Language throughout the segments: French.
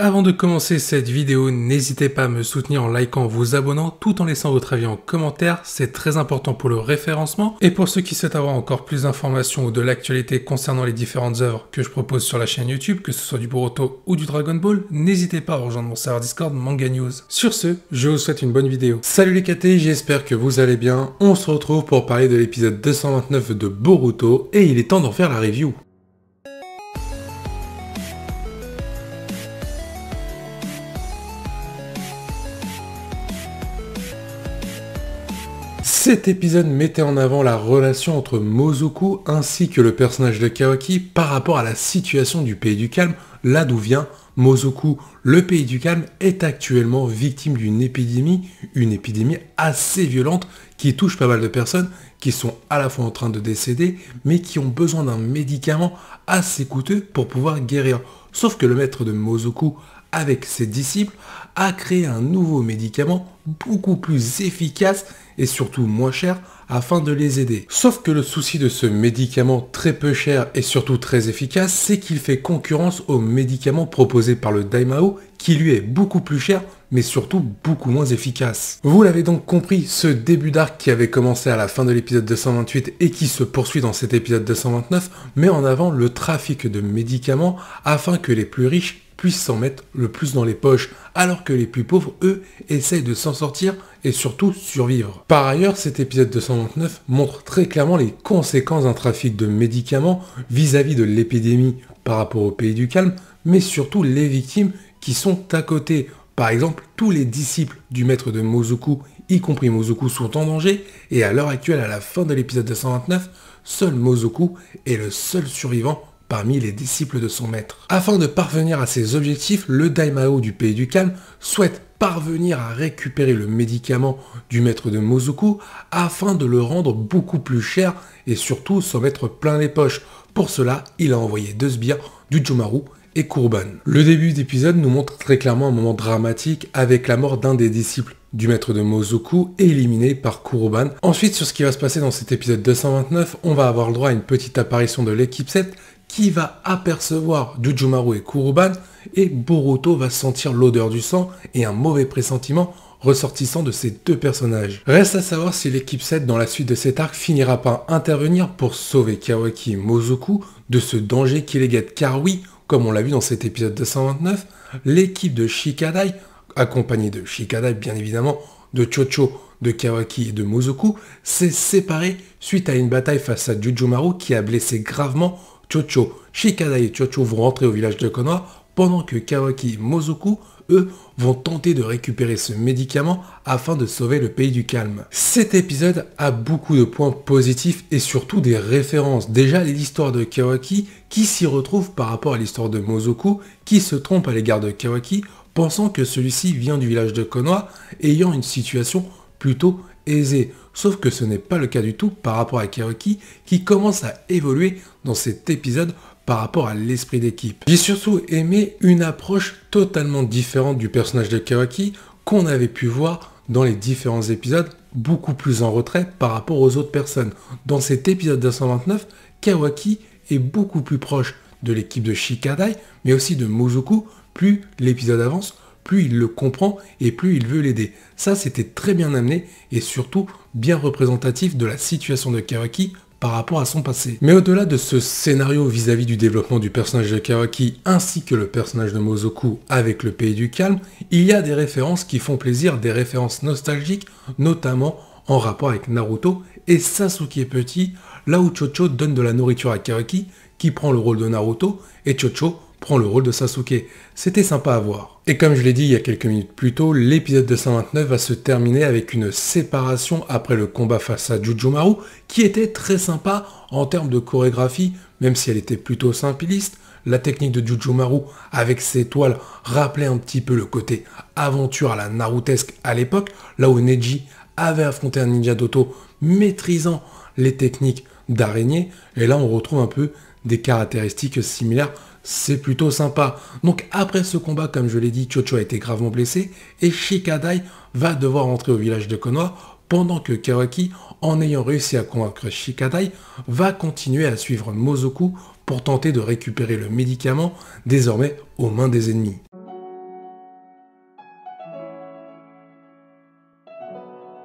Avant de commencer cette vidéo, n'hésitez pas à me soutenir en likant, vous abonnant, tout en laissant votre avis en commentaire, c'est très important pour le référencement. Et pour ceux qui souhaitent avoir encore plus d'informations ou de l'actualité concernant les différentes œuvres que je propose sur la chaîne YouTube, que ce soit du Boruto ou du Dragon Ball, n'hésitez pas à rejoindre mon serveur Discord Manga News. Sur ce, je vous souhaite une bonne vidéo. Salut les KT, j'espère que vous allez bien. On se retrouve pour parler de l'épisode 229 de Boruto, et il est temps d'en faire la review. Cet épisode mettait en avant la relation entre Mozoku ainsi que le personnage de Kawaki par rapport à la situation du Pays du Calme, là d'où vient Mozoku. Le Pays du Calme est actuellement victime d'une épidémie assez violente qui touche pas mal de personnes qui sont à la fois en train de décéder mais qui ont besoin d'un médicament assez coûteux pour pouvoir guérir. Sauf que le maître de Mozoku, avec ses disciples, a créé un nouveau médicament beaucoup plus efficace et surtout moins cher afin de les aider. Sauf que le souci de ce médicament très peu cher et surtout très efficace, c'est qu'il fait concurrence au médicament proposé par le Daimao qui lui est beaucoup plus cher mais surtout beaucoup moins efficace. Vous l'avez donc compris, ce début d'arc qui avait commencé à la fin de l'épisode 228 et qui se poursuit dans cet épisode 229 met en avant le trafic de médicaments afin que les plus riches puissent s'en mettre le plus dans les poches, alors que les plus pauvres, eux, essayent de s'en sortir et surtout survivre. Par ailleurs, cet épisode 229 montre très clairement les conséquences d'un trafic de médicaments vis-à-vis de l'épidémie par rapport au Pays du Calme, mais surtout les victimes qui sont à côté. Par exemple, tous les disciples du maître de Mozoku, y compris Mozoku, sont en danger, et à l'heure actuelle, à la fin de l'épisode 229, seul Mozoku est le seul survivant parmi les disciples de son maître. Afin de parvenir à ses objectifs, le Daimao du Pays du Calme souhaite parvenir à récupérer le médicament du maître de Mozoku afin de le rendre beaucoup plus cher et surtout s'en mettre plein les poches. Pour cela, il a envoyé deux sbires, Jujumaru et Kuruban. Le début d'épisode nous montre très clairement un moment dramatique avec la mort d'un des disciples du maître de Mozoku éliminé par Kuruban. Ensuite, sur ce qui va se passer dans cet épisode 229, on va avoir le droit à une petite apparition de l'équipe 7 qui va apercevoir Jujumaru et Kuruban, et Boruto va sentir l'odeur du sang et un mauvais pressentiment ressortissant de ces deux personnages. Reste à savoir si l'équipe 7 dans la suite de cet arc finira par intervenir pour sauver Kawaki et Mozoku de ce danger qui les guette, car oui, comme on l'a vu dans cet épisode 229, l'équipe de Shikadai, accompagnée de Shikadai bien évidemment, de Chocho, de Kawaki et de Mozoku, s'est séparée suite à une bataille face à Jujumaru qui a blessé gravement Chocho. Shikadai et Chocho vont rentrer au village de Konoha pendant que Kawaki et Mozoku, eux, vont tenter de récupérer ce médicament afin de sauver le Pays du Calme. Cet épisode a beaucoup de points positifs et surtout des références. Déjà l'histoire de Kawaki qui s'y retrouve par rapport à l'histoire de Mozoku qui se trompe à l'égard de Kawaki pensant que celui-ci vient du village de Konoha ayant une situation plutôt aisée. Sauf que ce n'est pas le cas du tout par rapport à Kawaki qui commence à évoluer dans cet épisode par rapport à l'esprit d'équipe. J'ai surtout aimé une approche totalement différente du personnage de Kawaki qu'on avait pu voir dans les différents épisodes, beaucoup plus en retrait par rapport aux autres personnes. Dans cet épisode 229, Kawaki est beaucoup plus proche de l'équipe de Shikadai, mais aussi de Mozoku. Plus l'épisode avance, plus il le comprend et plus il veut l'aider. Ça, c'était très bien amené et surtout bien représentatif de la situation de Kawaki par rapport à son passé. Mais au-delà de ce scénario vis-à-vis du développement du personnage de Kawaki ainsi que le personnage de Mozoku avec le Pays du Calme, il y a des références qui font plaisir, des références nostalgiques, notamment en rapport avec Naruto et Sasuke petit, là où Chocho donne de la nourriture à Kawaki, qui prend le rôle de Naruto, et Chocho prend le rôle de Sasuke. C'était sympa à voir. Et comme je l'ai dit il y a quelques minutes plus tôt, l'épisode 229 va se terminer avec une séparation après le combat face à Jujumaru, qui était très sympa en termes de chorégraphie, même si elle était plutôt simpliste. La technique de Jujumaru avec ses toiles rappelait un petit peu le côté aventure à la narutesque à l'époque, là où Neji avait affronté un ninja d'Oto maîtrisant les techniques d'araignée, et là on retrouve un peu des caractéristiques similaires. C'est plutôt sympa. Donc après ce combat, comme je l'ai dit, Chocho a été gravement blessé et Shikadai va devoir rentrer au village de Konoha pendant que Kawaki, en ayant réussi à convaincre Shikadai, va continuer à suivre Mozoku pour tenter de récupérer le médicament désormais aux mains des ennemis.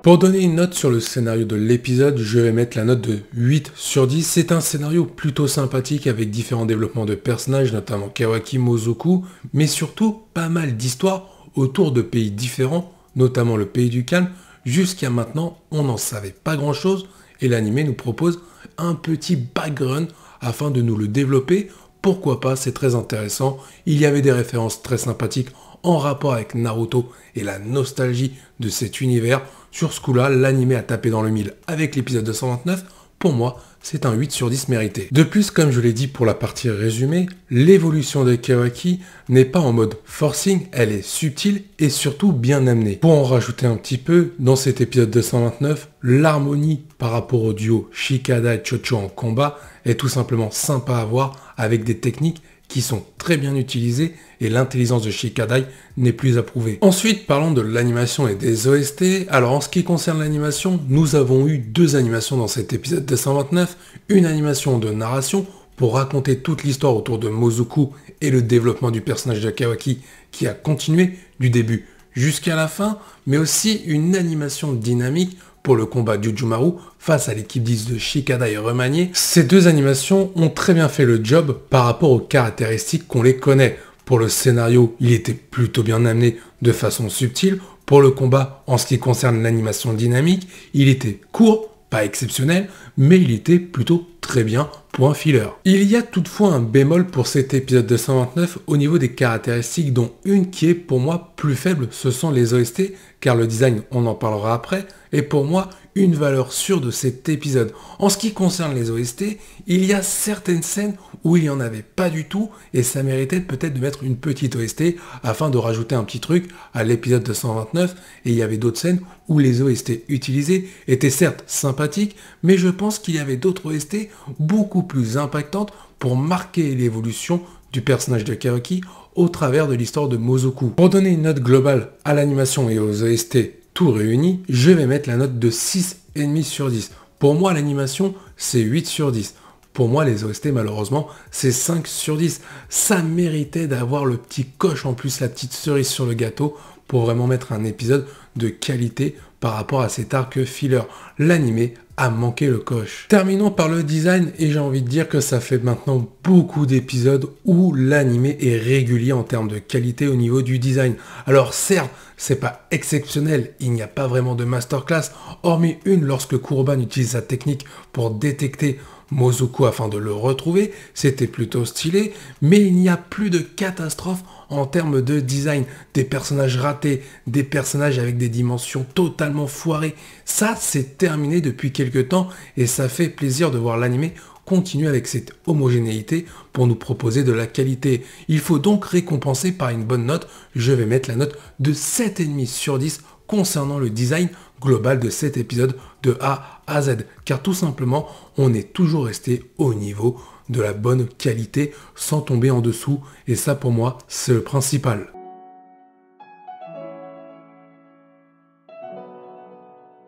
Pour donner une note sur le scénario de l'épisode, je vais mettre la note de 8 sur 10. C'est un scénario plutôt sympathique avec différents développements de personnages, notamment Kawaki, Mozoku, mais surtout pas mal d'histoires autour de pays différents, notamment le pays du calme. Jusqu'à maintenant, on n'en savait pas grand chose et l'anime nous propose un petit background afin de nous le développer. Pourquoi pas, c'est très intéressant. Il y avait des références très sympathiques en rapport avec Naruto et la nostalgie de cet univers. Sur ce coup-là, l'anime a tapé dans le mille avec l'épisode 229. Pour moi, c'est un 8 sur 10 mérité. De plus, comme je l'ai dit pour la partie résumée, l'évolution de Kawaki n'est pas en mode forcing, elle est subtile et surtout bien amenée. Pour en rajouter un petit peu, dans cet épisode 229, l'harmonie par rapport au duo Shikada et Chocho en combat est tout simplement sympa à voir avec des techniques qui sont très bien utilisées et l'intelligence de Shikadai n'est plus approuvée. Ensuite, parlons de l'animation et des OST. Alors en ce qui concerne l'animation, nous avons eu 2 animations dans cet épisode 229. Une animation de narration pour raconter toute l'histoire autour de Mozoku et le développement du personnage de Kawaki qui a continué du début jusqu'à la fin, mais aussi une animation dynamique pour le combat d'Ujumaru face à l'équipe 10 de Shikada et remanié. Ces 2 animations ont très bien fait le job par rapport aux caractéristiques qu'on les connaît. Pour le scénario, il était plutôt bien amené de façon subtile. Pour le combat, en ce qui concerne l'animation dynamique, il était court, pas exceptionnel, mais il était plutôt très bien pour un filler. Il y a toutefois un bémol pour cet épisode 229 au niveau des caractéristiques, dont une qui est pour moi plus faible, ce sont les OST, car le design, on en parlera après, est pour moi une valeur sûre de cet épisode. En ce qui concerne les OST, il y a certaines scènes où il n'y en avait pas du tout, et ça méritait peut-être de mettre une petite OST afin de rajouter un petit truc à l'épisode 229, et il y avait d'autres scènes où les OST utilisés étaient certes sympathiques, mais je pense qu'il y avait d'autres OST beaucoup plus impactantes pour marquer l'évolution du personnage de Kawaki au travers de l'histoire de Mozoku. Pour donner une note globale à l'animation et aux OST tout réunis, je vais mettre la note de 6,5 sur 10. Pour moi, l'animation, c'est 8 sur 10. Pour moi, les OST, malheureusement, c'est 5 sur 10. Ça méritait d'avoir le petit coche en plus, la petite cerise sur le gâteau, pour vraiment mettre un épisode de qualité par rapport à cet arc filler. L'animé a manqué le coche. Terminons par le design, et j'ai envie de dire que ça fait maintenant beaucoup d'épisodes où l'animé est régulier en termes de qualité au niveau du design. Alors certes, c'est pas exceptionnel, il n'y a pas vraiment de masterclass, hormis une lorsque Kuroban utilise sa technique pour détecter Mozoku afin de le retrouver, c'était plutôt stylé, mais il n'y a plus de catastrophe en termes de design, des personnages ratés, des personnages avec des dimensions totalement foirées. Ça, c'est terminé depuis quelques temps et ça fait plaisir de voir l'anime continuer avec cette homogénéité pour nous proposer de la qualité. Il faut donc récompenser par une bonne note. Je vais mettre la note de 7,5 sur 10 concernant le design global de cet épisode de A à Z, car tout simplement, on est toujours resté au niveau de la bonne qualité sans tomber en dessous, et ça pour moi, c'est le principal.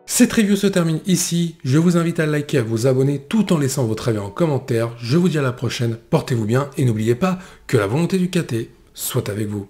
Cette review se termine ici, je vous invite à liker, à vous abonner tout en laissant votre avis en commentaire. Je vous dis à la prochaine, portez-vous bien et n'oubliez pas que la volonté du KT soit avec vous.